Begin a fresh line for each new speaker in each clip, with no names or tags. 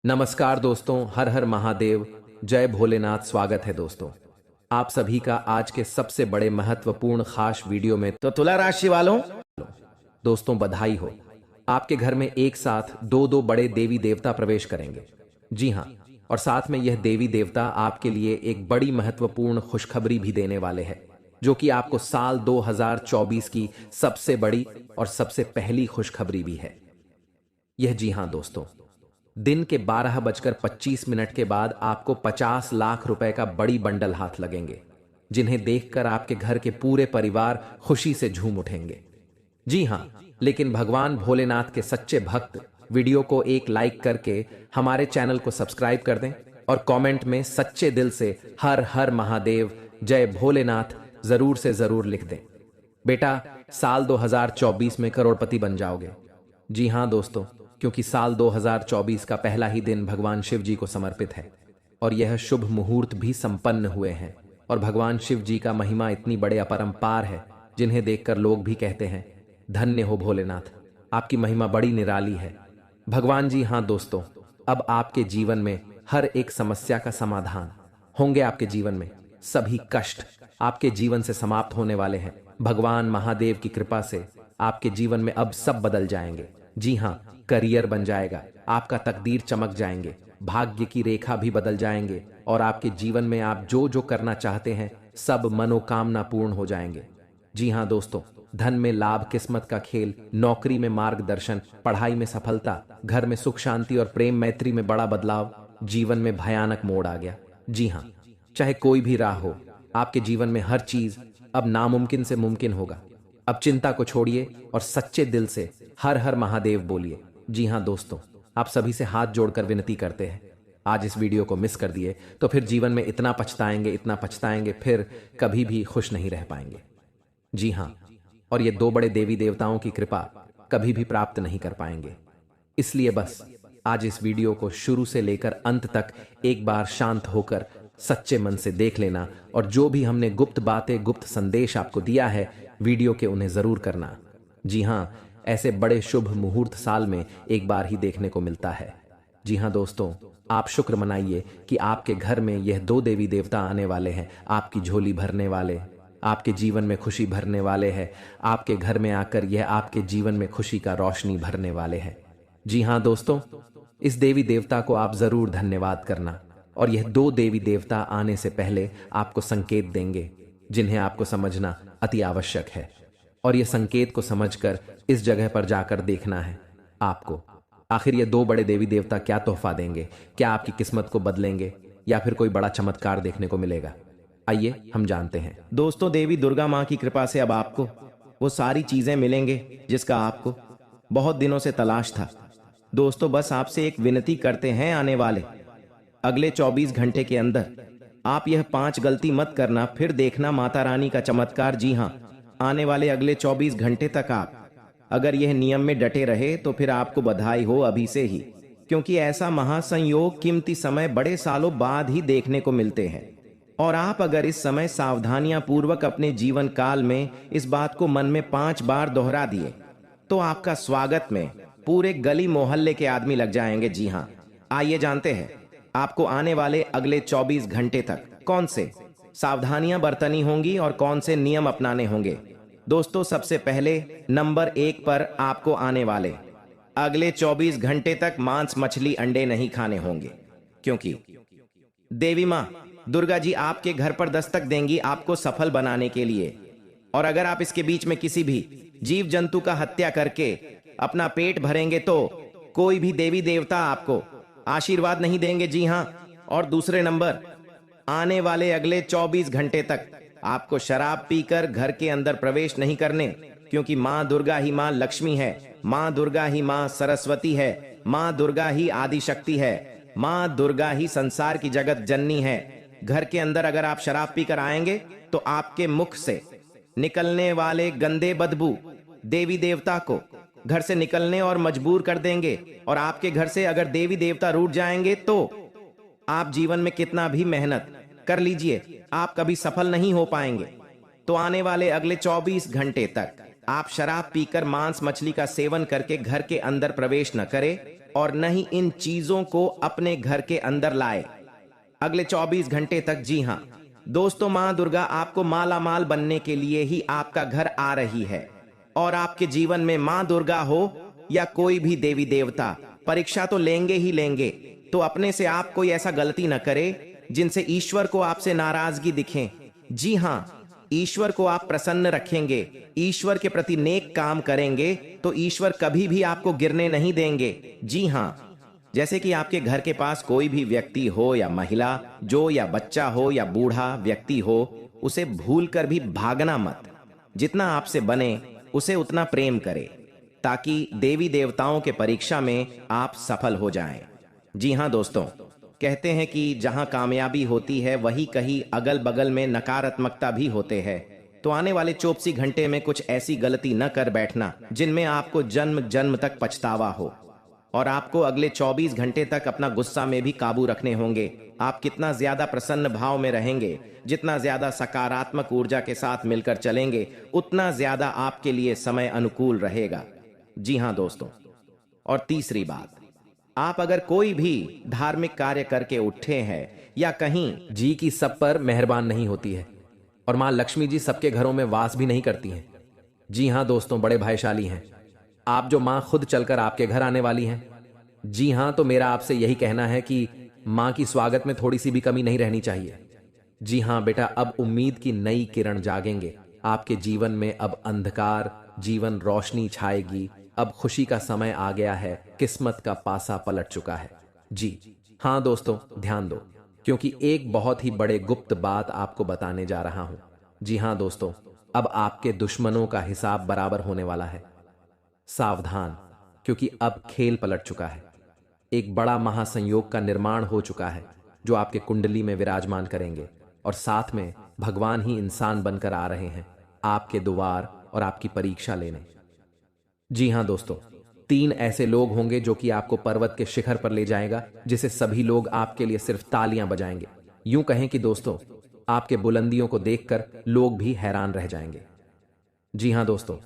नमस्कार दोस्तों, हर हर महादेव, जय भोलेनाथ। स्वागत है दोस्तों आप सभी का आज के सबसे बड़े महत्वपूर्ण खास वीडियो में।
तो तुला राशि वालों,
दोस्तों बधाई हो, आपके घर में एक साथ दो दो बड़े देवी देवता प्रवेश करेंगे। जी हाँ, और साथ में यह देवी देवता आपके लिए एक बड़ी महत्वपूर्ण खुशखबरी भी देने वाले हैं, जो कि आपको साल 2024 की सबसे बड़ी और सबसे पहली खुशखबरी भी है। यह जी हाँ दोस्तों, दिन के 12:25 के बाद आपको 50 लाख रुपए का बड़ी बंडल हाथ लगेंगे, जिन्हें देखकर आपके घर के पूरे परिवार खुशी से झूम उठेंगे। जी हाँ, लेकिन भगवान भोलेनाथ के सच्चे भक्त वीडियो को एक लाइक करके हमारे चैनल को सब्सक्राइब कर दें और कमेंट में सच्चे दिल से हर हर महादेव, जय भोलेनाथ जरूर से जरूर लिख दें। बेटा, साल 2024 में करोड़पति बन जाओगे। जी हाँ दोस्तों, क्योंकि साल 2024 का पहला ही दिन भगवान शिव जी को समर्पित है और यह शुभ मुहूर्त भी संपन्न हुए हैं। और भगवान शिव जी का महिमा इतनी बड़े अपरंपार है, जिन्हें देखकर लोग भी कहते हैं, धन्य हो भोलेनाथ, आपकी महिमा बड़ी निराली है। भगवान जी हाँ दोस्तों, अब आपके जीवन में हर एक समस्या का समाधान होंगे। आपके जीवन में सभी कष्ट आपके जीवन से समाप्त होने वाले हैं। भगवान महादेव की कृपा से आपके जीवन में अब सब बदल जाएंगे। जी हाँ, करियर बन जाएगा, आपका तकदीर चमक जाएंगे, भाग्य की रेखा भी बदल जाएंगे और आपके जीवन में आप जो जो करना चाहते हैं सब मनोकामना पूर्ण हो जाएंगे। जी हाँ दोस्तों, धन में लाभ, किस्मत का खेल, नौकरी में मार्गदर्शन, पढ़ाई में सफलता, घर में सुख शांति और प्रेम मैत्री में बड़ा बदलाव, जीवन में भयानक मोड़ आ गया। जी हाँ, चाहे कोई भी राह हो, आपके जीवन में हर चीज अब नामुमकिन से मुमकिन होगा। अब चिंता को छोड़िए और सच्चे दिल से हर हर महादेव बोलिए। जी हाँ दोस्तों, आप सभी से हाथ जोड़कर विनती करते हैं, आज इस वीडियो को मिस कर दिए तो फिर जीवन में इतना पछताएंगे, फिर कभी भी खुश नहीं रह पाएंगे। जी हाँ, और ये दो बड़े देवी देवताओं की कृपा कभी भी प्राप्त नहीं कर पाएंगे। इसलिए बस आज इस वीडियो को शुरू से लेकर अंत तक एक बार शांत होकर सच्चे मन से देख लेना और जो भी हमने गुप्त बातें, गुप्त संदेश आपको दिया है वीडियो के, उन्हें जरूर करना। जी हाँ, ऐसे बड़े शुभ मुहूर्त साल में एक बार ही देखने को मिलता है। जी हाँ दोस्तों, आप शुक्र मनाइए कि आपके घर में यह दो देवी देवता आने वाले हैं, आपकी झोली भरने वाले, आपके जीवन में खुशी भरने वाले हैं। आपके घर में आकर यह आपके जीवन में खुशी का रोशनी भरने वाले हैं। जी हाँ दोस्तों, इस देवी देवता को आप जरूर धन्यवाद करना और यह दो देवी देवता आने से पहले आपको संकेत देंगे, जिन्हें आपको समझना अति आवश्यक है। और यह संकेत को समझकर इस जगह पर जाकर देखना है आपको, आखिर ये दो बड़े देवी देवता क्या तोहफा देंगे, क्या आपकी किस्मत को बदलेंगे या फिर कोई बड़ा चमत्कार देखने को मिलेगा। आइए हम जानते हैं।
दोस्तों, देवी दुर्गा माँ की कृपा से अब आपको वो सारी चीजें मिलेंगे जिसका आपको बहुत दिनों से तलाश था। दोस्तों, बस आपसे एक विनती करते हैं, आने वाले अगले 24 घंटे के अंदर आप यह 5 गलती मत करना, फिर देखना माता रानी का चमत्कार। जी हाँ, आने वाले अगले 24 घंटे तक आप अगर यह नियम में डटे रहे तो फिर आपको बधाई हो अभी से ही, क्योंकि ऐसा महासंयोग कीमती समय बड़े सालों बाद ही देखने को मिलते हैं। और आप अगर इस समय सावधानियां पूर्वक अपने जीवन काल में इस बात को मन में 5 बार दोहरा दिए तो आपका स्वागत में पूरे गली मोहल्ले के आदमी लग जाएंगे। जी हाँ, आइए जानते हैं आपको आने वाले अगले 24 घंटे तक कौन से सावधानियां बरतनी होंगी और कौन से नियम अपनाने होंगे। दोस्तों, सबसे पहले नंबर 1 पर आपको आने वाले अगले 24 घंटे तक मांस, मछली, अंडे नहीं खाने होंगे, क्योंकि देवी मां दुर्गा जी आपके घर पर दस्तक देंगी आपको सफल बनाने के लिए। और अगर आप इसके बीच में किसी भी जीव जंतु का हत्या करके अपना पेट भरेंगे तो कोई भी देवी देवता आपको आशीर्वाद नहीं देंगे। जी हां, और दूसरे नंबर, आने वाले अगले 24 घंटे तक आपको शराब पीकर घर के अंदर प्रवेश नहीं करने, क्योंकि मां दुर्गा ही मां लक्ष्मी है, मां दुर्गा ही मां सरस्वती है, मां दुर्गा ही आदि शक्ति है, मां दुर्गा ही संसार की जगत जननी है। घर के अंदर अगर आप शराब पीकर आएंगे तो आपके मुख से निकलने वाले गंदे बदबू देवी देवता को घर से निकलने और मजबूर कर देंगे। और आपके घर से अगर देवी देवता रूठ जाएंगे तो आप जीवन में कितना भी मेहनत कर लीजिए, आप कभी सफल नहीं हो पाएंगे। तो आने वाले अगले 24 घंटे तक आप शराब पीकर, मांस मछली का सेवन करके घर के अंदर प्रवेश न करें और न ही इन चीजों को अपने घर के अंदर लाए अगले 24 घंटे तक। जी हाँ दोस्तों, माँ दुर्गा आपको माला माल बनने के लिए ही आपका घर आ रही है। और आपके जीवन में माँ दुर्गा हो या कोई भी देवी देवता, परीक्षा तो लेंगे ही लेंगे। तो अपने से आप कोई ऐसा गलती न करे जिनसे ईश्वर को आपसे नाराजगी दिखे। जी हाँ, ईश्वर को आप प्रसन्न रखेंगे, ईश्वर के प्रति नेक काम करेंगे तो ईश्वर कभी भी आपको गिरने नहीं देंगे। जी हाँ, जैसे कि आपके घर के पास कोई भी व्यक्ति हो या महिला, जो या बच्चा हो या बूढ़ा व्यक्ति हो, उसे भूलकर भी भागना मत। जितना आपसे बने उसे उतना प्रेम करे, ताकि देवी देवताओं के परीक्षा में आप सफल हो जाएं। जी हाँ दोस्तों, कहते हैं कि जहां कामयाबी होती है वहीं कहीं अगल बगल में नकारात्मकता भी होते हैं। तो आने वाले 24 घंटे में कुछ ऐसी गलती न कर बैठना जिनमें आपको जन्म जन्म तक पछतावा हो। और आपको अगले 24 घंटे तक अपना गुस्सा में भी काबू रखने होंगे। आप कितना ज्यादा प्रसन्न भाव में रहेंगे, जितना ज्यादा सकारात्मक ऊर्जा के साथ मिलकर चलेंगे, उतना ज्यादा आपके लिए समय अनुकूल रहेगा। जी हाँ दोस्तों, और तीसरी बात, आप अगर कोई भी धार्मिक कार्य करके उठे हैं या कहीं
जी की सब पर मेहरबान नहीं होती है, और माँ लक्ष्मी जी सबके घरों में वास भी नहीं करती हैं। जी हाँ दोस्तों, बड़े भाग्यशाली हैं आप जो माँ खुद चलकर आपके घर आने वाली हैं। जी हाँ, तो मेरा आपसे यही कहना है कि माँ की स्वागत में थोड़ी सी भी कमी नहीं रहनी चाहिए। जी हाँ बेटा, अब उम्मीद की नई किरण जागेंगे आपके जीवन में। अब अंधकार जीवन रोशनी छाएगी। अब खुशी का समय आ गया है, किस्मत का पासा पलट चुका है। जी हाँ दोस्तों, ध्यान दो, क्योंकि एक बहुत ही बड़े गुप्त बात आपको बताने जा रहा हूं। जी हाँ दोस्तों, अब आपके दुश्मनों का हिसाब बराबर होने वाला है। सावधान, क्योंकि अब खेल पलट चुका है। एक बड़ा महासंयोग का निर्माण हो चुका है जो आपके कुंडली में विराजमान करेंगे, और साथ में भगवान ही इंसान बनकर आ रहे हैं आपके द्वार और आपकी परीक्षा लेने। जी हाँ दोस्तों, 3 ऐसे लोग होंगे जो कि आपको पर्वत के शिखर पर ले जाएगा, जिसे सभी लोग आपके लिए सिर्फ तालियां बजाएंगे। यूं कहें कि दोस्तों, आपके बुलंदियों को देखकर लोग भी हैरान रह जाएंगे। जी हाँ दोस्तों,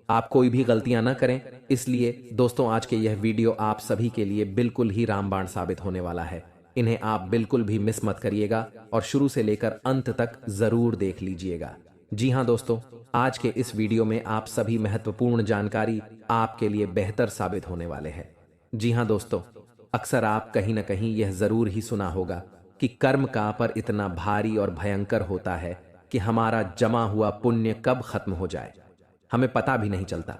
आप कोई भी गलतियां ना करें। इसलिए दोस्तों, आज के यह वीडियो आप सभी के लिए बिल्कुल ही रामबाण साबित होने वाला है। इन्हें आप बिल्कुल भी मिस मत करिएगा और शुरू से लेकर अंत तक जरूर देख लीजिएगा। जी हाँ दोस्तों, आज के इस वीडियो में आप सभी महत्वपूर्ण जानकारी आपके लिए बेहतर साबित होने वाले हैं। जी हाँ दोस्तों, अक्सर आप कहीं ना कहीं यह जरूर ही सुना होगा कि कर्म का पर इतना भारी और भयंकर होता है कि हमारा जमा हुआ पुण्य कब खत्म हो जाए हमें पता भी नहीं चलता।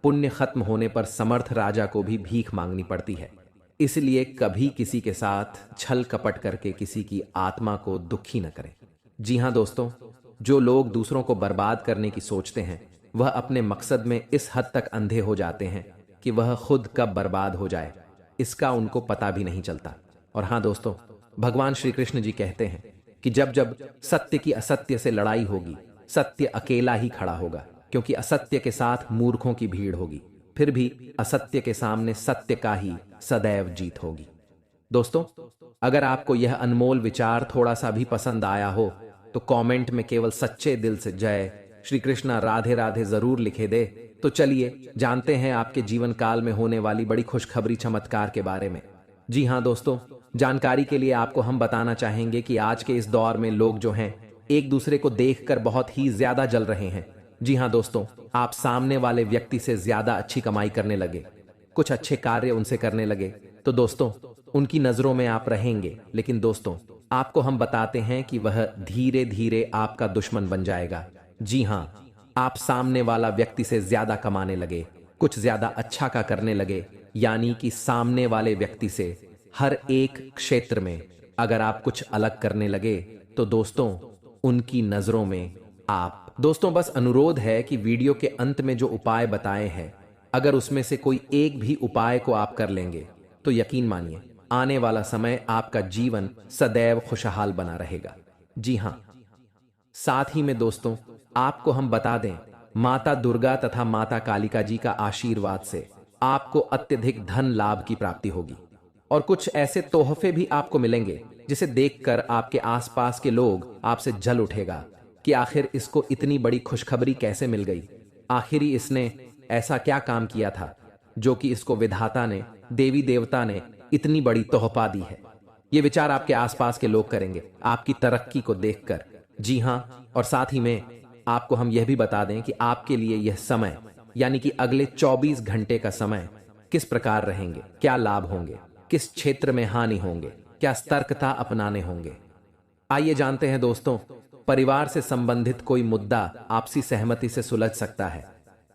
पुण्य खत्म होने पर समर्थ राजा को भी भीख मांगनी पड़ती है। इसलिए कभी किसी के साथ छल कपट करके किसी की आत्मा को दुखी न करें। जी हाँ दोस्तों, जो लोग दूसरों को बर्बाद करने की सोचते हैं वह अपने मकसद में इस हद तक अंधे हो जाते हैं कि वह खुद कब बर्बाद हो जाए इसका उनको पता भी नहीं चलता। और हाँ दोस्तों, भगवान श्री कृष्ण जी कहते हैं कि जब जब सत्य की असत्य से लड़ाई होगी, सत्य अकेला ही खड़ा होगा, क्योंकि असत्य के साथ मूर्खों की भीड़ होगी। फिर भी असत्य के सामने सत्य का ही सदैव जीत होगी। दोस्तों, अगर आपको यह अनमोल विचार थोड़ा सा भी पसंद आया हो तो कमेंट में केवल सच्चे दिल से जय श्री कृष्णा राधे राधे जरूर लिखे दे। तो चलिए जानते हैं आपके जीवन काल में होने वाली बड़ी खुशखबरी चमत्कार के बारे में। जी हाँ दोस्तों, जानकारी के लिए आपको हम बताना चाहेंगे कि आज के इस दौर में लोग जो हैं एक दूसरे को देखकर बहुत ही ज्यादा जल रहे हैं। जी हाँ दोस्तों, आप सामने वाले व्यक्ति से ज्यादा अच्छी कमाई करने लगे, कुछ अच्छे कार्य उनसे करने लगे, तो दोस्तों उनकी नजरों में आप रहेंगे। लेकिन दोस्तों, आपको हम बताते हैं कि वह धीरे धीरे आपका दुश्मन बन जाएगा। जी हाँ, आप सामने वाला व्यक्ति से ज्यादा कमाने लगे, कुछ ज्यादा अच्छा का करने लगे, यानी कि सामने वाले व्यक्ति से हर एक क्षेत्र में अगर आप कुछ अलग करने लगे तो दोस्तों उनकी नजरों में आप। दोस्तों, बस अनुरोध है कि वीडियो के अंत में जो उपाय बताए हैं, अगर उसमें से कोई एक भी उपाय को आप कर लेंगे तो यकीन मानिए आने वाला समय आपका जीवन सदैव खुशहाल बना रहेगा। जी हाँ, साथ ही में दोस्तों आपको हम बता दें, माता दुर्गा तथा माता कालिका जी का आशीर्वाद से आपको अत्यधिक धन लाभ की प्राप्ति होगी, और कुछ ऐसे तोहफे भी आपको मिलेंगे जिसे देखकर आपके आसपास के लोग आपसे जल उठेगा कि आखिर इसको इतनी बड़ी खुशखबरी कैसे मिल गई, आखिर इसने ऐसा क्या काम किया था जो कि इसको विधाता ने, देवी देवता ने इतनी बड़ी तोहफा दी है। ये विचार आपके आसपास के लोग करेंगे आपकी तरक्की को देखकर। जी हाँ, और साथ ही में आपको हम यह भी बता दें कि आपके लिए यह समय यानी कि अगले 24 घंटे का समय किस प्रकार रहेंगे, क्या लाभ होंगे, किस क्षेत्र में हानि होंगे, क्या सतर्कता अपनाने होंगे। आइए जानते हैं दोस्तों। परिवार से संबंधित कोई मुद्दा आपसी सहमति से सुलझ सकता है।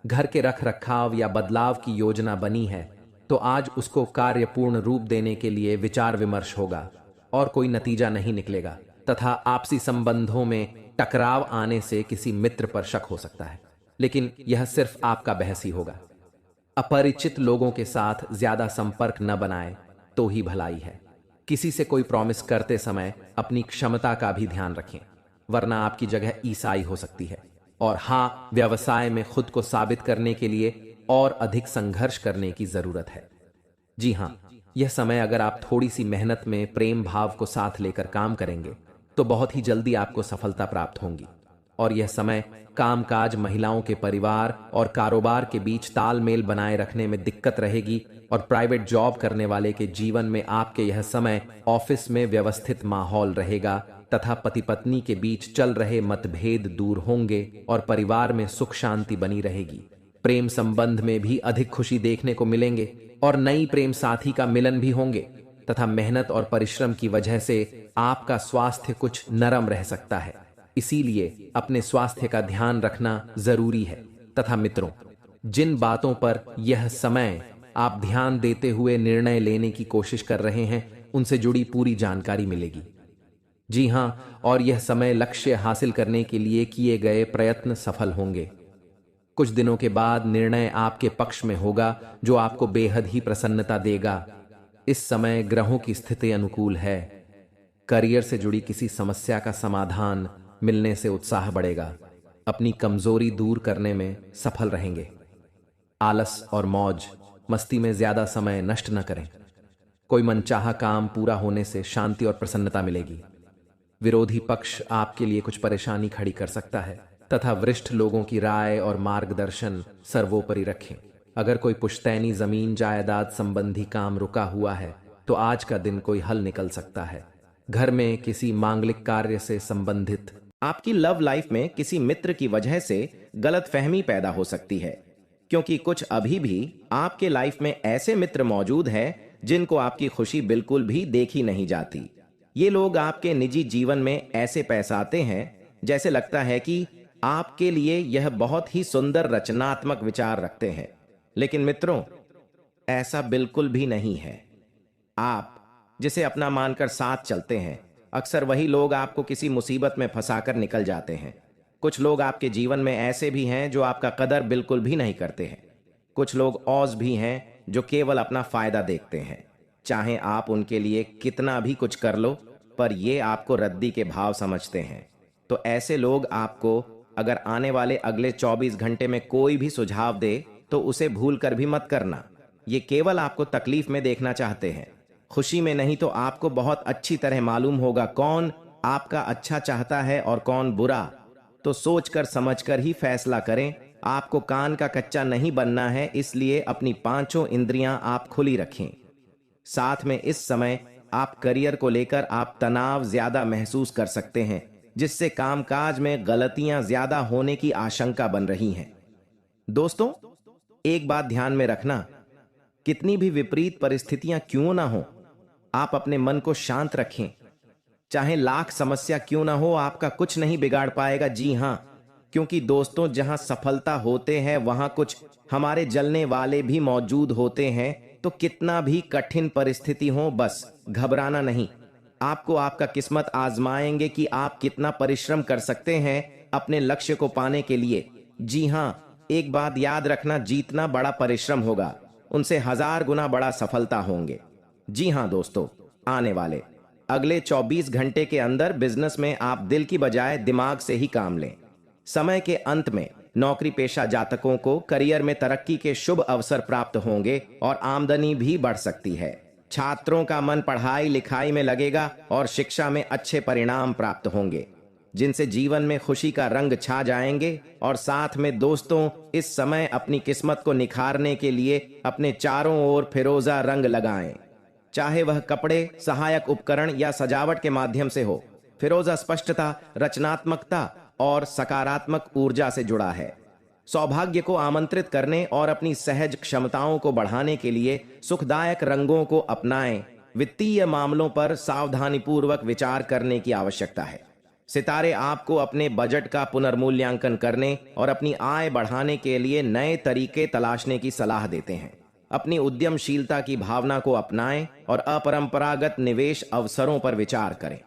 घर के रख रखाव या बदलाव की योजना बनी है तो आज उसको कार्यपूर्ण रूप देने के लिए विचार विमर्श होगा और कोई नतीजा नहीं निकलेगा, तथा आपसी संबंधों में टकराव आने से किसी मित्र पर शक हो सकता है, लेकिन यह सिर्फ आपका बहस ही होगा। अपरिचित लोगों के साथ ज्यादा संपर्क न बनाए तो ही भलाई है। किसी से कोई प्रॉमिस करते समय अपनी क्षमता का भी ध्यान रखें, वरना आपकी जगह ईसाई हो सकती है। और हाँ, व्यवसाय में खुद को साबित करने के लिए और अधिक संघर्ष करने की जरूरत है। जी हाँ, यह समय अगर आप थोड़ी सी मेहनत में प्रेम भाव को साथ लेकर काम करेंगे तो बहुत ही जल्दी आपको सफलता प्राप्त होगी। और यह समय कामकाज, महिलाओं के परिवार और कारोबार के बीच तालमेल बनाए रखने में दिक्कत रहेगी। और प्राइवेट जॉब करने वाले के जीवन में आपके यह समय ऑफिस में व्यवस्थित माहौल रहेगा तथा पति पत्नी के बीच चल रहे मतभेद दूर होंगे और परिवार में सुख शांति बनी रहेगी। प्रेम संबंध में भी अधिक खुशी देखने को मिलेंगे और नई प्रेम साथी का मिलन भी होंगे, तथा मेहनत और परिश्रम की वजह से आपका स्वास्थ्य कुछ नरम रह सकता है। इसीलिए अपने स्वास्थ्य का ध्यान रखना जरूरी है। तथा मित्रों, जिन बातों पर यह समय आप ध्यान देते हुए निर्णय लेने की कोशिश कर रहे हैं उनसे जुड़ी पूरी जानकारी मिलेगी। जी हाँ, और यह समय लक्ष्य हासिल करने के लिए किए गए प्रयत्न सफल होंगे। कुछ दिनों के बाद निर्णय आपके पक्ष में होगा जो आपको बेहद ही प्रसन्नता देगा। इस समय ग्रहों की स्थिति अनुकूल है। करियर से जुड़ी किसी समस्या का समाधान मिलने से उत्साह बढ़ेगा। अपनी कमजोरी दूर करने में सफल रहेंगे। आलस और मौज मस्ती में ज्यादा समय नष्ट न करें। कोई मनचाहा काम पूरा होने से शांति और प्रसन्नता मिलेगी। विरोधी पक्ष आपके लिए कुछ परेशानी खड़ी कर सकता है, तथा वरिष्ठ लोगों की राय और मार्गदर्शन सर्वोपरि रखें। अगर कोई पुश्तैनी जमीन जायदाद संबंधी काम रुका हुआ है तो आज का दिन कोई हल निकल सकता है। घर में किसी मांगलिक कार्य से संबंधित
आपकी लव लाइफ में किसी मित्र की वजह से गलतफहमी पैदा हो सकती है, क्योंकि कुछ अभी भी आपके लाइफ में ऐसे मित्र मौजूद हैं जिनको आपकी खुशी बिल्कुल भी देखी नहीं जाती। ये लोग आपके निजी जीवन में ऐसे पेश आते हैं जैसे लगता है कि आपके लिए यह बहुत ही सुंदर रचनात्मक विचार रखते हैं, लेकिन मित्रों, ऐसा बिल्कुल भी नहीं है। आप जिसे अपना मानकर साथ चलते हैं, अक्सर वही लोग आपको किसी मुसीबत में फंसाकर निकल जाते हैं। कुछ लोग आपके जीवन में ऐसे भी हैं जो आपका कदर बिल्कुल भी नहीं करते हैं। कुछ लोग औज भी हैं जो केवल अपना फायदा देखते हैं। चाहे आप उनके लिए कितना भी कुछ कर लो, पर ये आपको रद्दी के भाव समझते हैं। तो ऐसे लोग आपको अगर आने वाले अगले 24 घंटे में कोई भी सुझाव दे तो उसे भूल कर भी मत करना। ये केवल आपको तकलीफ में देखना चाहते हैं, खुशी में नहीं। तो आपको बहुत अच्छी तरह मालूम होगा कौन आपका अच्छा चाहता है और कौन बुरा। तो सोचकर समझकर ही फैसला करें। आपको कान का कच्चा नहीं बनना है, इसलिए अपनी पांचों इंद्रियां आप खुली रखें। साथ में इस समय आप करियर को लेकर आप तनाव ज्यादा महसूस कर सकते हैं, जिससे कामकाज में गलतियां ज्यादा होने की आशंका बन रही हैं। दोस्तों, एक बात ध्यान में रखना, कितनी भी विपरीत परिस्थितियां क्यों ना हो, आप अपने मन को शांत रखें। चाहे लाख समस्या क्यों ना हो, आपका कुछ नहीं बिगाड़ पाएगा। जी हां, क्योंकि दोस्तों, जहां सफलता होते हैं वहां कुछ हमारे जलने वाले भी मौजूद होते हैं। तो कितना भी कठिन परिस्थिति हो, बस घबराना नहीं। आपको आपका किस्मत आजमाएंगे कि आप कितना परिश्रम कर सकते हैं अपने लक्ष्य को पाने के लिए। जी हां, एक बात याद रखना, जीतना बड़ा परिश्रम होगा, उनसे 1000 गुना बड़ा सफलता होंगे। जी हां दोस्तों, आने वाले अगले 24 घंटे के अंदर बिजनेस में आप दिल की बजाय दिमाग से ही काम लें। समय के अंत में नौकरी पेशा जातकों को करियर में तरक्की के शुभ अवसर प्राप्त होंगे और आमदनी भी बढ़ सकती है। छात्रों का मन पढ़ाई लिखाई में लगेगा और शिक्षा में अच्छे परिणाम प्राप्त होंगे। जिनसे जीवन में खुशी का रंग छा जाएंगे। और साथ में दोस्तों, इस समय अपनी किस्मत को निखारने के लिए अपने चारों ओर फिरोजा रंग लगाएं, चाहे वह कपड़े, सहायक उपकरण या सजावट के माध्यम से हो। फिरोजा स्पष्टता, रचनात्मकता और सकारात्मक ऊर्जा से जुड़ा है। सौभाग्य को आमंत्रित करने और अपनी सहज क्षमताओं को बढ़ाने के लिए सुखदायक रंगों को अपनाएं। वित्तीय मामलों पर सावधानीपूर्वक विचार करने की आवश्यकता है। सितारे आपको अपने बजट का पुनर्मूल्यांकन करने और अपनी आय बढ़ाने के लिए नए तरीके तलाशने की सलाह देते हैं। अपनी उद्यमशीलता की भावना को अपनाएं और अपरंपरागत निवेश अवसरों पर विचार करें।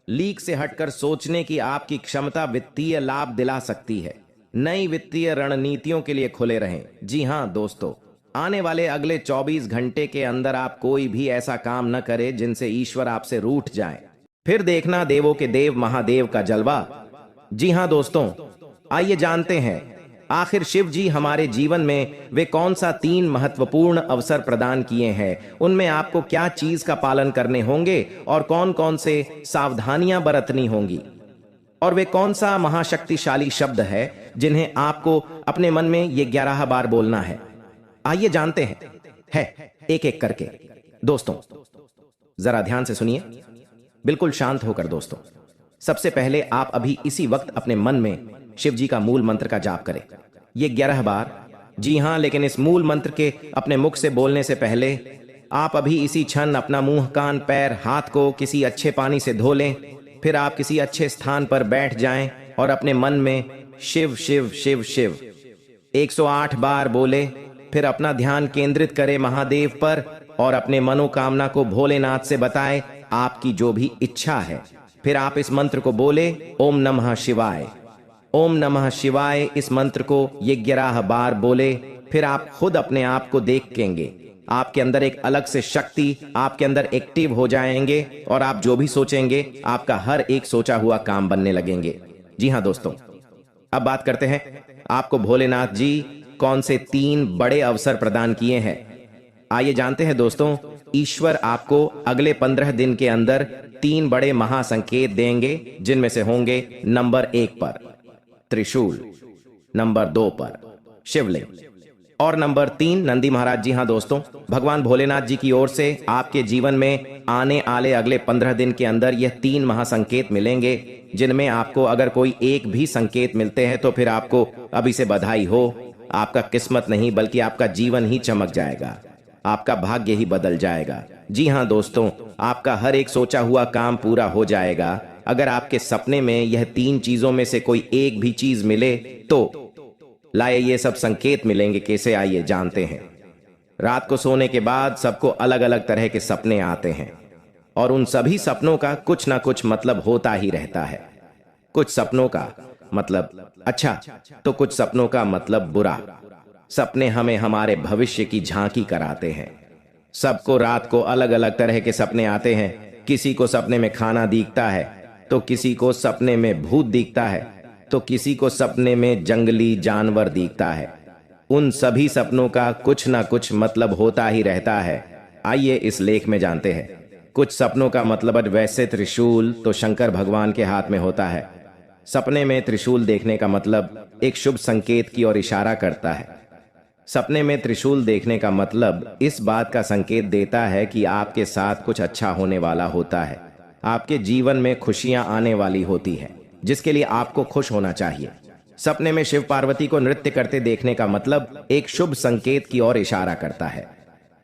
लीक से हटकर सोचने की आपकी क्षमता वित्तीय लाभ दिला सकती है। नई वित्तीय रणनीतियों के लिए खुले रहें। जी हां दोस्तों, आने वाले अगले 24 घंटे के अंदर आप कोई भी ऐसा काम न करें जिनसे ईश्वर आपसे रूठ जाए। फिर देखना देवों के देव महादेव का जलवा। जी हां दोस्तों, आइए जानते हैं आखिर शिव जी हमारे जीवन में वे कौन सा 3 महत्वपूर्ण अवसर प्रदान किए हैं, उनमें आपको क्या चीज का पालन करने होंगे और कौन कौन से सावधानियां बरतनी होंगी, और वे कौन सा महाशक्तिशाली शब्द है जिन्हें आपको अपने मन में ये 11 बार बोलना है। आइए जानते हैं एक एक करके। दोस्तों जरा ध्यान से सुनिए, बिल्कुल शांत होकर दोस्तों। सबसे पहले आप अभी इसी वक्त अपने मन में शिव जी का मूल मंत्र का जाप करें, ये 11 बार। जी हां, लेकिन इस मूल मंत्र के अपने मुख से बोलने से पहले आप अभी इसी क्षण अपना मुंह, कान, पैर, हाथ को किसी अच्छे पानी से धो लें। फिर आप किसी अच्छे स्थान पर बैठ जाएं और अपने मन में शिव शिव शिव शिव 108 बार बोले। फिर अपना ध्यान केंद्रित करें महादेव पर और अपने मनोकामना को भोलेनाथ से बताएं, आपकी जो भी इच्छा है। फिर आप इस मंत्र को बोले, ओम नमः शिवाय, ओम नमः शिवाय। इस मंत्र को ये 11 बार बोले। फिर आप खुद अपने आप को देखेंगे, आपके अंदर एक अलग से शक्ति आपके अंदर एक्टिव हो जाएंगे और आप जो भी सोचेंगे आपका हर एक सोचा हुआ काम बनने लगेंगे। जी हां दोस्तों, अब बात करते हैं आपको भोलेनाथ जी कौन से 3 बड़े अवसर प्रदान किए हैं। आइए जानते हैं दोस्तों। ईश्वर आपको अगले 15 दिन के अंदर 3 बड़े महासंकेत देंगे, जिनमें से होंगे नंबर 1 पर त्रिशूल, नंबर 2 पर शिवलिंग और नंबर 3 नंदी महाराज। जी हां दोस्तों, भगवान भोलेनाथ जी की ओर से आपके जीवन में आने वाले अगले 15 दिन के अंदर यह 3 महासंकेत मिलेंगे, जिनमें आपको अगर कोई एक भी संकेत मिलते हैं तो फिर आपको अभी से बधाई हो। आपका किस्मत नहीं बल्कि आपका जीवन ही चमक जाएगा, आपका भाग्य ही बदल जाएगा। जी हां दोस्तों, आपका हर एक सोचा हुआ काम पूरा हो जाएगा। अगर आपके सपने में यह 3 चीजों में से कोई एक भी चीज मिले तो लाए ये सब संकेत मिलेंगे। कैसे, आइए जानते हैं। रात को सोने के बाद सबको अलग अलग तरह के सपने आते हैं और उन सभी सपनों का कुछ ना कुछ मतलब होता ही रहता है। कुछ सपनों का मतलब अच्छा तो कुछ सपनों का मतलब बुरा। सपने हमें हमारे भविष्य की झांकी कराते हैं। सबको रात को अलग अलग तरह के सपने आते हैं। किसी को सपने में खाना दिखता है, तो किसी को सपने में भूत दिखता है, तो किसी को सपने में जंगली जानवर दिखता है। उन सभी सपनों का कुछ ना कुछ मतलब होता ही रहता है। आइए इस लेख में जानते हैं। कुछ सपनों का मतलब वैसे त्रिशूल तो शंकर भगवान के हाथ में होता है। सपने में त्रिशूल देखने का मतलब एक शुभ संकेत की ओर इशारा करता है। सपने में त्रिशूल देखने का मतलब इस बात का संकेत देता है कि आपके साथ कुछ अच्छा होने वाला होता है। आपके जीवन में खुशियां आने वाली होती है, जिसके लिए आपको खुश होना चाहिए। सपने में शिव पार्वती को नृत्य करते देखने का मतलब एक शुभ संकेत की ओर इशारा करता है।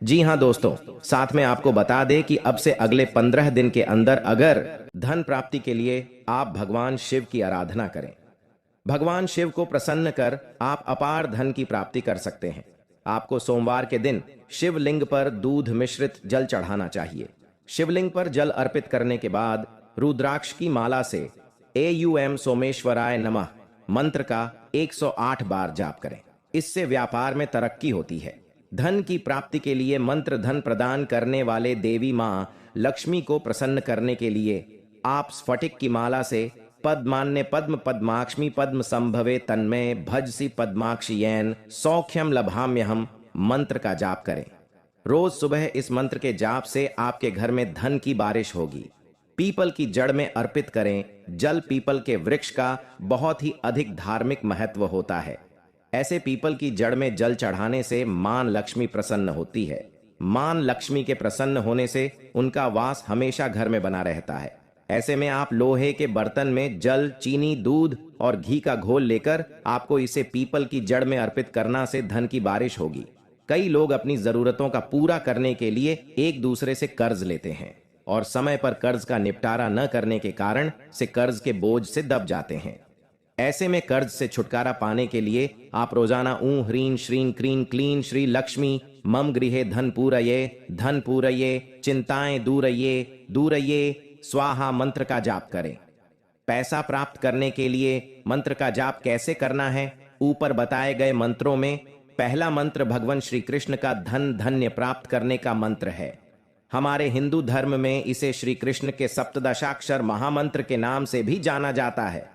जी हां दोस्तों, साथ में आपको बता दें कि अब से अगले 15 दिन के अंदर अगर धन प्राप्ति के लिए आप भगवान शिव की आराधना करें, भगवान शिव को प्रसन्न कर आप अपार धन की प्राप्ति कर सकते हैं। आपको सोमवार के दिन शिवलिंग पर दूध मिश्रित जल चढ़ाना चाहिए। शिवलिंग पर जल अर्पित करने के बाद रुद्राक्ष की माला से एयूएम सोमेश्वराय नमः मंत्र का 108 बार जाप करें। इससे व्यापार में तरक्की होती है। धन की प्राप्ति के लिए मंत्र धन प्रदान करने वाले देवी मां लक्ष्मी को प्रसन्न करने के लिए आप स्फटिक की माला से पद्मान्य पद्म पद्माक्ष्मी पद्म संभवे तन्मय भजसी पद्माक्षियैन सौख्यम लभाम्यहम मंत्र का जाप करें। रोज सुबह इस मंत्र के जाप से आपके घर में धन की बारिश होगी। पीपल की जड़ में अर्पित करें। जल पीपल के वृक्ष का बहुत ही अधिक धार्मिक महत्व होता है। ऐसे पीपल की जड़ में जल चढ़ाने से मां लक्ष्मी प्रसन्न होती है। मां लक्ष्मी के प्रसन्न होने से उनका वास हमेशा घर में बना रहता है। ऐसे में आप लोहे के बर्तन में जल, चीनी, दूध और घी का घोल लेकर आपको इसे पीपल की जड़ में अर्पित करना से धन की बारिश होगी। कई लोग अपनी जरूरतों का पूरा करने के लिए एक दूसरे से कर्ज लेते हैं और समय पर कर्ज का निपटारा न करने के कारण से कर्ज के बोझ से दब जाते हैं। ऐसे में कर्ज से छुटकारा पाने के लिए आप रोजाना ऊं ह्रीं श्रीं क्रीं क्लीं श्री लक्ष्मी मम गृहे धन पूरये चिंताएं दूरये दूरये स्वाहा मंत्र का जाप करें। पैसा प्राप्त करने के लिए मंत्र का जाप कैसे करना है? ऊपर बताए गए मंत्रों में पहला मंत्र भगवान श्री कृष्ण का धन धन्य प्राप्त करने का मंत्र है। हमारे हिंदू धर्म में इसे श्री कृष्ण के सप्तदशाक्षर महामंत्र के नाम से भी जाना जाता है।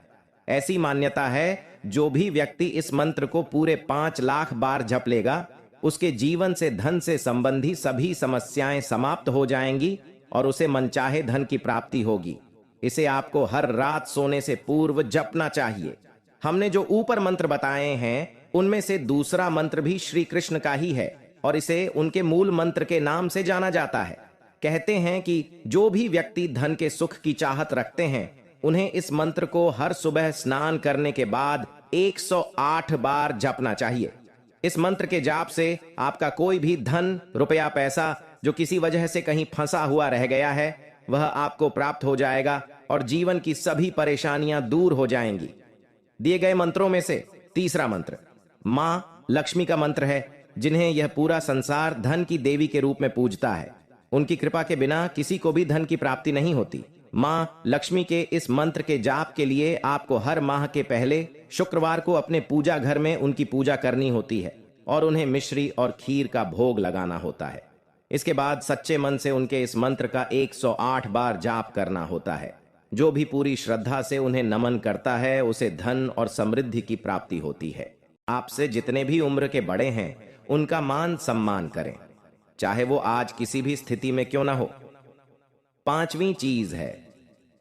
ऐसी मान्यता है, जो भी व्यक्ति इस मंत्र को पूरे 5 लाख बार जप लेगा, उसके जीवन से धन से संबंधी सभी समस्याएं समाप्त हो जाएंगी और उसे मनचाहे धन की प्राप्ति होगी। इसे आपको हर रात सोने से पूर्व जपना चाहिए। हमने जो ऊपर मंत्र बताए हैं, उनमें से दूसरा मंत्र भी श्री कृष्ण का ही है और इसे उनके मूल मंत्र के नाम से जाना जाता है। कहते हैं कि जो भी व्यक्ति धन के सुख की चाहत रखते हैं, उन्हें इस मंत्र को हर सुबह स्नान करने के बाद 108 बार जपना चाहिए। इस मंत्र के जाप से आपका कोई भी धन, रुपया, पैसा जो किसी वजह से कहीं फंसा हुआ रह गया है, वह आपको प्राप्त हो जाएगा और जीवन की सभी परेशानियां दूर हो जाएंगी। दिए गए मंत्रों में से तीसरा मंत्र मां लक्ष्मी का मंत्र है, जिन्हें यह पूरा संसार धन की देवी के रूप में पूजता है। उनकी कृपा के बिना किसी को भी धन की प्राप्ति नहीं होती। मां लक्ष्मी के इस मंत्र के जाप के लिए आपको हर माह के पहले शुक्रवार को अपने पूजा घर में उनकी पूजा करनी होती है और उन्हें मिश्री और खीर का भोग लगाना होता है। इसके बाद सच्चे मन से उनके इस मंत्र का 108 बार जाप करना होता है। जो भी पूरी श्रद्धा से उन्हें नमन करता है, उसे धन और समृद्धि की प्राप्ति होती है। आपसे जितने भी उम्र के बड़े हैं, उनका मान सम्मान करें, चाहे वो आज किसी भी स्थिति में क्यों ना हो। 5वीं चीज है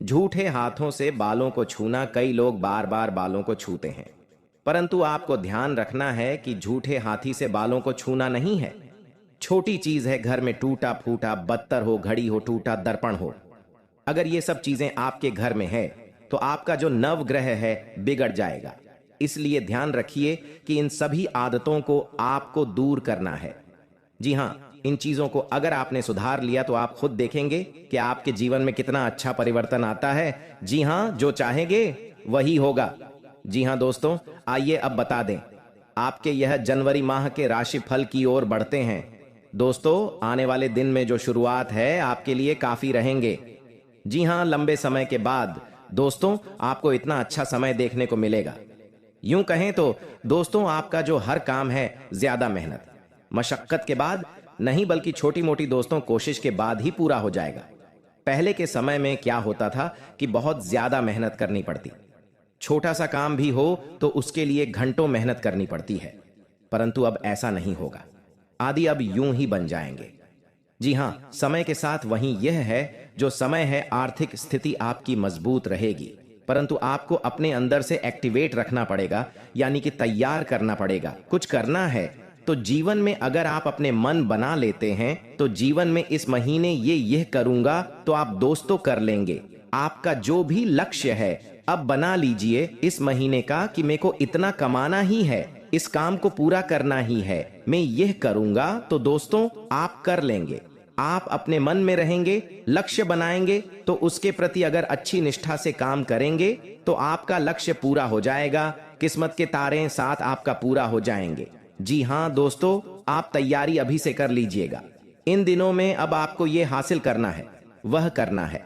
झूठे हाथों से बालों को छूना। कई लोग बार बार बालों को छूते हैं, परंतु आपको ध्यान रखना है कि झूठे हाथी से बालों को छूना नहीं है। छोटी चीज है, घर में टूटा फूटा बत्तर हो, घड़ी हो, टूटा दर्पण हो, अगर ये सब चीजें आपके घर में है तो आपका जो नवग्रह है बिगड़ जाएगा। इसलिए ध्यान रखिए कि इन सभी आदतों को आपको दूर करना है। जी हां, इन चीजों को अगर आपने सुधार लिया तो आप खुद देखेंगे कि आपके जीवन में कितना अच्छा परिवर्तन आता है। जी हां, जो चाहेंगे वही होगा। जी हां दोस्तों, आइए अब बता दें, आपके यह जनवरी माह के राशि फल की ओर बढ़ते हैं। दोस्तों, आने वाले दिन में जो शुरुआत है आपके लिए काफी रहेंगे। जी हां, लंबे समय के बाद दोस्तों आपको इतना अच्छा समय देखने को मिलेगा। यूं कहें तो दोस्तों, आपका जो हर काम है ज्यादा मेहनत मशक्कत के बाद नहीं, बल्कि छोटी मोटी दोस्तों कोशिश के बाद ही पूरा हो जाएगा। पहले के समय में क्या होता था कि बहुत ज्यादा मेहनत करनी पड़ती, छोटा सा काम भी हो तो उसके लिए घंटों मेहनत करनी पड़ती है, परंतु अब ऐसा नहीं होगा। आदि अब यूं ही बन जाएंगे। जी हां, समय के साथ वहीं यह है, जो समय है आर्थिक स्थिति आपकी मजबूत रहेगी, परंतु आपको अपने अंदर से एक्टिवेट रखना पड़ेगा, यानी कि तैयार करना पड़ेगा। कुछ करना है तो जीवन में अगर आप अपने मन बना लेते हैं तो जीवन में इस महीने यह करूंगा तो आप दोस्तों कर लेंगे। आपका जो भी लक्ष्य है अब बना लीजिए इस महीने का कि मेरे को इतना कमाना ही है, इस काम को पूरा करना ही है, मैं यह करूंगा तो दोस्तों आप कर लेंगे। आप अपने मन में रहेंगे, लक्ष्य बनाएंगे तो उसके प्रति अगर अच्छी निष्ठा से काम करेंगे तो आपका लक्ष्य पूरा हो जाएगा। किस्मत के तारे साथ आपका पूरा हो जाएंगे। जी हां दोस्तों, आप तैयारी अभी से कर लीजिएगा। इन दिनों में अब आपको यह हासिल करना है, वह करना है।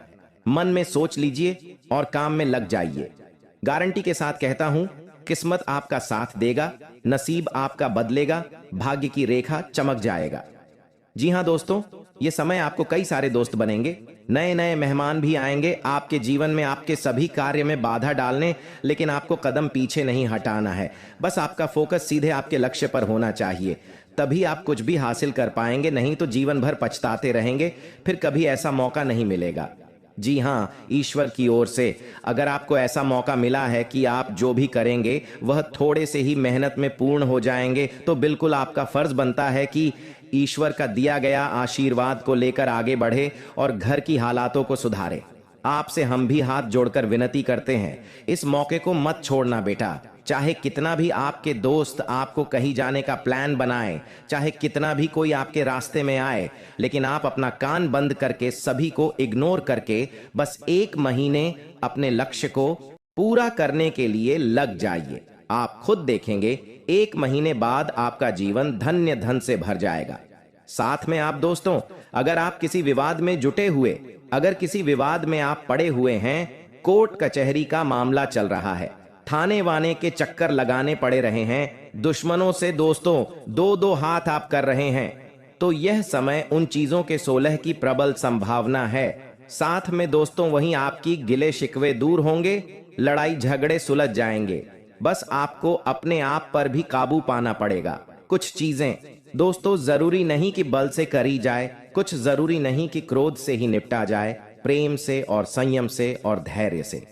मन में सोच लीजिए और काम में लग जाइए। गारंटी के साथ कहता हूं, किस्मत आपका साथ देगा, नसीब आपका बदलेगा, भाग्य की रेखा चमक जाएगा। जी हां दोस्तों, ये समय आपको कई सारे दोस्त बनेंगे, नए नए मेहमान भी आएंगे आपके जीवन में, आपके सभी कार्य में बाधा डालने, लेकिन आपको कदम पीछे नहीं हटाना है। बस आपका फोकस सीधे आपके लक्ष्य पर होना चाहिए, तभी आप कुछ भी हासिल कर पाएंगे। नहीं तो जीवन भर पछताते रहेंगे, फिर कभी ऐसा मौका नहीं मिलेगा। जी हाँ, ईश्वर की ओर से अगर आपको ऐसा मौका मिला है कि आप जो भी करेंगे वह थोड़े से ही मेहनत में पूर्ण हो जाएंगे, तो बिल्कुल आपका फर्ज बनता है कि ईश्वर का दिया गया आशीर्वाद को लेकर आगे बढ़े और घर की हालातों को सुधारे। आपसे हम भी हाथ जोड़कर विनती करते हैं, इस मौके को मत छोड़ना बेटा। चाहे कितना भी आपके दोस्त आपको कहीं जाने का प्लान बनाए, चाहे कितना भी कोई आपके रास्ते में आए, लेकिन आप अपना कान बंद करके सभी को इग्नोर करके बस 1 महीने अपने लक्ष्य को पूरा करने के लिए लग जाइए। आप खुद देखेंगे 1 महीने बाद आपका जीवन धन्य धन से भर जाएगा। साथ में आप दोस्तों, अगर आप किसी विवाद में जुटे हुए, अगर किसी विवाद में आप पड़े हुए हैं, कोर्ट कचहरी का मामला चल रहा है, थाने वाने के चक्कर लगाने पड़े रहे हैं, दुश्मनों से दोस्तों 2-2 हाथ आप कर रहे हैं, तो यह समय उन चीजों के 16 की प्रबल संभावना है। साथ में दोस्तों वहीं आपकी गिले शिकवे दूर होंगे, लड़ाई झगड़े सुलझ जाएंगे। बस आपको अपने आप पर भी काबू पाना पड़ेगा। कुछ चीजें दोस्तों जरूरी नहीं कि बल से करी जाए, कुछ जरूरी नहीं कि क्रोध से ही निपटा जाए, प्रेम से और संयम से और धैर्य से।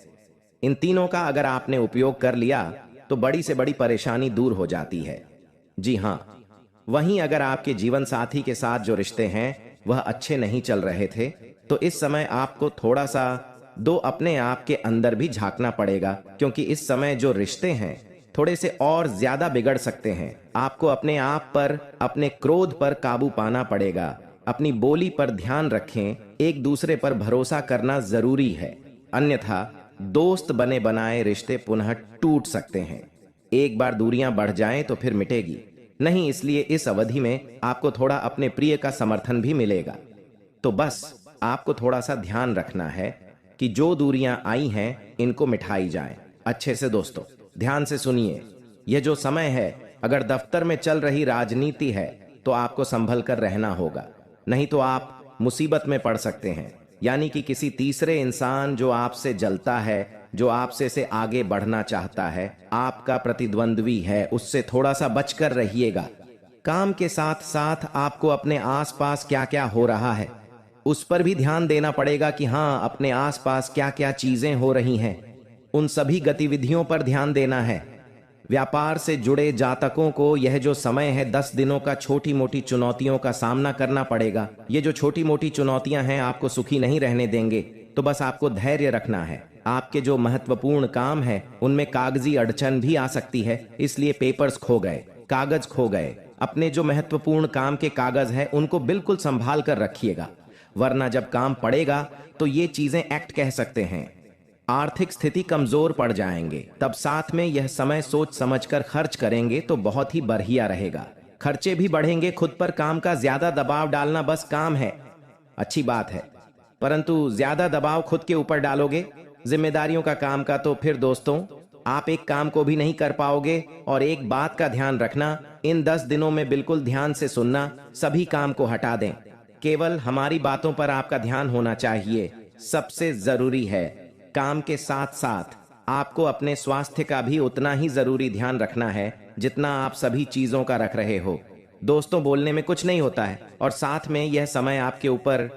इन तीनों का अगर आपने उपयोग कर लिया तो बड़ी से बड़ी परेशानी दूर हो जाती है। जी हाँ, वहीं अगर आपके जीवन साथी के साथ जो रिश्ते हैं वह अच्छे नहीं चल रहे थे, तो इस समय आपको थोड़ा सा अपने आप के अंदर भी झांकना पड़ेगा, क्योंकि इस समय जो रिश्ते हैं थोड़े से और ज्यादा बिगड़ सकते हैं। आपको अपने आप पर, अपने क्रोध पर काबू पाना पड़ेगा। अपनी बोली पर ध्यान रखें, एक दूसरे पर भरोसा करना जरूरी है, अन्यथा दोस्त बने बनाए रिश्ते पुनः टूट सकते हैं। एक बार दूरियां बढ़ जाएं तो फिर मिटेगी नहीं, इसलिए इस अवधि में आपको थोड़ा अपने प्रिय का समर्थन भी मिलेगा। तो बस आपको थोड़ा सा ध्यान रखना है कि जो दूरियां आई हैं इनको मिटाई जाए। अच्छे से दोस्तों ध्यान से सुनिए, यह जो समय है, अगर दफ्तर में चल रही राजनीति है तो आपको संभल कर रहना होगा, नहीं तो आप मुसीबत में पड़ सकते हैं। यानी कि किसी तीसरे इंसान जो आपसे जलता है, जो आपसे से आगे बढ़ना चाहता है, आपका प्रतिद्वंद्वी है, उससे थोड़ा सा बचकर रहिएगा। काम के साथ साथ आपको अपने आसपास क्या क्या हो रहा है उस पर भी ध्यान देना पड़ेगा कि हाँ, अपने आसपास क्या क्या चीजें हो रही हैं, उन सभी गतिविधियों पर ध्यान देना है। व्यापार से जुड़े जातकों को यह जो समय है 10 दिनों का छोटी मोटी चुनौतियों का सामना करना पड़ेगा। ये जो छोटी मोटी चुनौतियां हैं आपको सुखी नहीं रहने देंगे, तो बस आपको धैर्य रखना है। आपके जो महत्वपूर्ण काम है उनमें कागजी अड़चन भी आ सकती है, इसलिए पेपर्स खो गए, कागज खो गए, अपने जो महत्वपूर्ण काम के कागज है उनको बिल्कुल संभाल कर रखिएगा, वरना जब काम पड़ेगा तो ये चीजें एक्ट कह सकते हैं। आर्थिक स्थिति कमजोर पड़ जाएंगे, तब साथ में यह समय सोच समझकर खर्च करेंगे तो बहुत ही बढ़िया रहेगा। खर्चे भी बढ़ेंगे, खुद पर काम का ज्यादा दबाव डालना बस काम है, अच्छी बात है, परंतु ज्यादा दबाव खुद के ऊपर डालोगे जिम्मेदारियों का काम का, तो फिर दोस्तों आप एक काम को भी नहीं कर पाओगे। और एक बात का ध्यान रखना, इन 10 दिनों में बिल्कुल ध्यान से सुनना, सभी काम को हटा दें, केवल हमारी बातों पर आपका ध्यान होना चाहिए। सबसे जरूरी है, काम के साथ साथ आपको अपने स्वास्थ्य का भी उतना ही जरूरी ध्यान रखना है जितना आप सभी चीजों का रख रहे हो। दोस्तों बोलने में कुछ नहीं होता है, और साथ में यह समय आपके ऊपर